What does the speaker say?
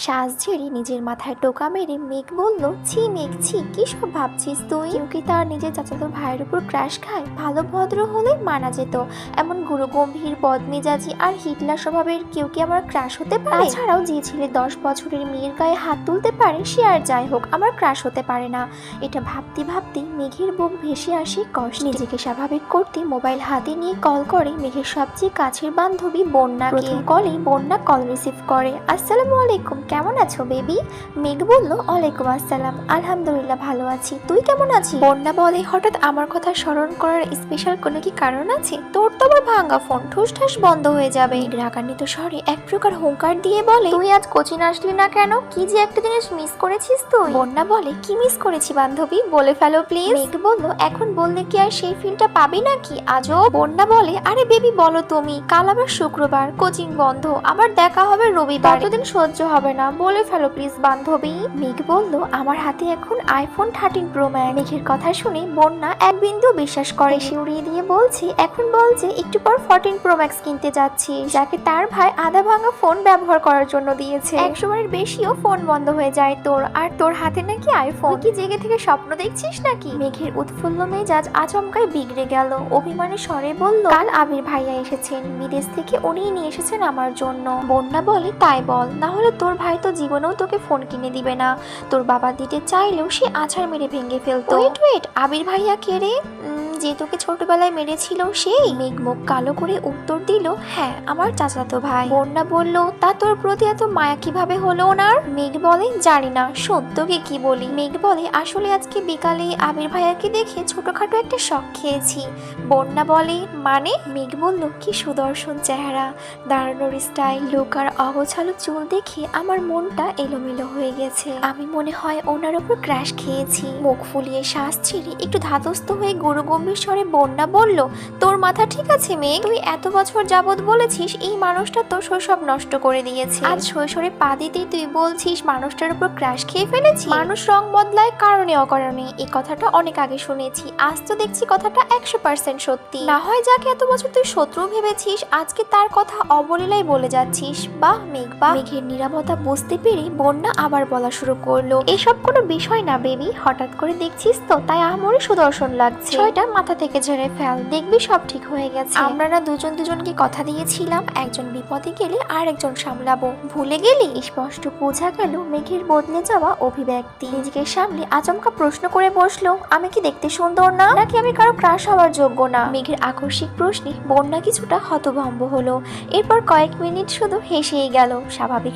শ্বাস ঝেড়ে নিজের মাথায় টোকা মেরে মেঘ বলল, ছি মেঘ ছি, কি সব ভাবছিস তুই? কেউ কি তার নিজের চাচাতো ভাইয়ের উপর ক্রাশ খায়? ভালো ভদ্র হলে মানা যেত, এমন গুরু গম্ভীর বদমেজাজি আর হিটলার স্বভাবের কেউ কি আমার ক্রাশ হতে পারে? তাছাড়াও যে ছেলে 10 বছরের মেয়ের গায়ে হাত তুলতে পারে সে আর যাই হোক আমার ক্রাশ হতে পারে না। এটা ভাবতে ভাবতে মেঘের বুক ভেসে আসে কষ্ট। নিজেকে স্বাভাবিক করতে মোবাইল হাতে নিয়ে কল করে মেঘের সবচেয়ে কাছের বান্ধবী বন্যা। প্রথম কলেই বন্যা কল রিসিভ করে। আসসালামু আলাইকুম, কেমন আছো বেবি? মেঘ বলল, ওয়ালাইকুম আসসালাম, আলহামদুলিল্লাহ ভালো আছি, তুই কেমন আছিস? বন্যা বলে, হঠাৎ আমার কথা স্মরণ করার স্পেশাল কোনো কি কারণ আছে? তোর তো আবার ভাঙা ফোন, ঠুসঠাস বন্ধ হয়ে যাবে। রাগান্বিত স্বরে এক প্রকার হুঙ্কার দিয়ে বলে, তুই আজ কোচিং আসলি না কেন? কি যে একটা জিনিস মিস করেছিস তুই? বন্যা বলে, কি মিস করেছি বান্ধবী, বলে ফেলো প্লিজ। মেঘ বলল, এখন বললে কি আর সেই ফিলটা পাবি নাকি? আজও। বন্যা বলে, আরে বেবি বলো তুমি, কাল আবার শুক্রবার, কোচিং বন্ধ, আবার দেখা হবে রবিবার, এতদিন সহ্য হবে না, বলে ফেলো প্লিজ বান্ধবী। মেঘ বলল, আমার হাতে এখন আইফোন 13 প্রো ম্যাক্স। মেঘের কথা শুনে বন্যা এক বিন্দু বিশ্বাস করে। সে উড়িয়ে দিয়ে বলছে, এখন বলছে একটু পর 14 প্রো ম্যাক্স কিনতে যাচ্ছি, যাকে তার ভাই আধা ভাঙা ফোন ব্যবহার করার জন্য দিয়েছে। 100 বারের বেশিও ফোন বন্ধ হয়ে যায় তোর, আর তোর হাতে নাকি আইফোন। কি জেগে থেকে স্বপ্ন দেখছিস নাকি? মেঘের উৎফুল্ল মেজাজ আচমকাই বিগড়ে গেল। অভিমানী স্বরে বলল, কাল আবির ভাইয়া এসেছেন বিদেশ থেকে, উনিই নিয়ে এসেছেন আমার জন্য। বন্যা বলে, তাই বল, না হলে তোর ভাই তো জীবনেও তোকে ফোন কিনে দিবে না, তোর বাবা দিতে চাইলেও সে আছাড় মেরে ভেঙে ফেলতো। ওয়েট, আবির ভাইয়া কে রে? যে তোকে ছোটবেলায় মেরেছিল সেই? মেঘ মুখ কালো করে উত্তর দিল, হ্যাঁ আমার চাচাতো ভাই। বন্যা বলল, তা তোর প্রতি এত মায়া কিভাবে হলো ওনার? মেঘ বলে, জানি না, শোন তোকে কি বলি। মেঘ বলে, আসলে আজকে বিকালে আবির ভাইয়াকে দেখে ছোটখাটো একটা শখ খেয়েছি। বন্যা বলে, মানে? মেঘ বলল, কি সুদর্শন চেহারা, দাঁড়ানোর স্টাইল, লুক আর অগোছালো চুল দেখে আমার মনটা এলোমেলো হয়ে গেছে। আমি মনে হয় ওনার উপর ক্র্যাশ খেয়েছি। মুখ ফুলিয়ে শ্বাস ছেড়ে একটু ধাতস্থ হয়ে গুরুগম্ভীর স্বরে বন্যা বলল, তোর মাথা ঠিক আছে মেঘ? তুই এত বছর যাবত বলেছিস এই মানুষটা তোর শৈশব নষ্ট করে দিয়েছে, আজ শৈশবে পা দিতেই তুই বলছিস মানুষটার উপর ক্র্যাশ খেয়ে ফেলেছি। মানুষ রং বদলায় কারণে অকারণে, এই কথাটা অনেক আগে শুনেছি, আজ তো দেখছি কথাটা 100% সত্যি। না হয় যাকে এত বছর তুই শত্রু ভেবেছিস আজকে তার কথা অবলীলায় বলে যাচ্ছিস। বাহ মেঘ বাহ। মেঘের নীরবতা বুঝতে পেরে বন্যা আবার বলা শুরু করলো, এসব কোনো বিষয় না বেবি, হঠাৎ করে দেখছিস তো তাই আমারই সুদর্শন লাগছে, ছয়টা মাথা থেকে ঝেড়ে ফেল, দেখবি সব ঠিক হয়ে গেছে। আমরা না দুজনকে কথা দিয়েছিলাম একজন বিপদে গেলে আর একজন সামলাবো, ভুলে গেলি? স্পষ্ট বোঝা গেল মেঘের বদলে যাওয়া অভিব্যক্তি। নিজেকে সামলে আচমকা প্রশ্ন করে বসলো, আমি কি দেখতে সুন্দর না, নাকি আমি কারো ক্রাশ হওয়ার যোগ্য না? মেঘের আকস্মিক প্রশ্নে বন্যা কিছুটা হতভম্ব হলো, এরপর কয়েক মিনিট শুধু হেসেই গেল। স্বাভাবিক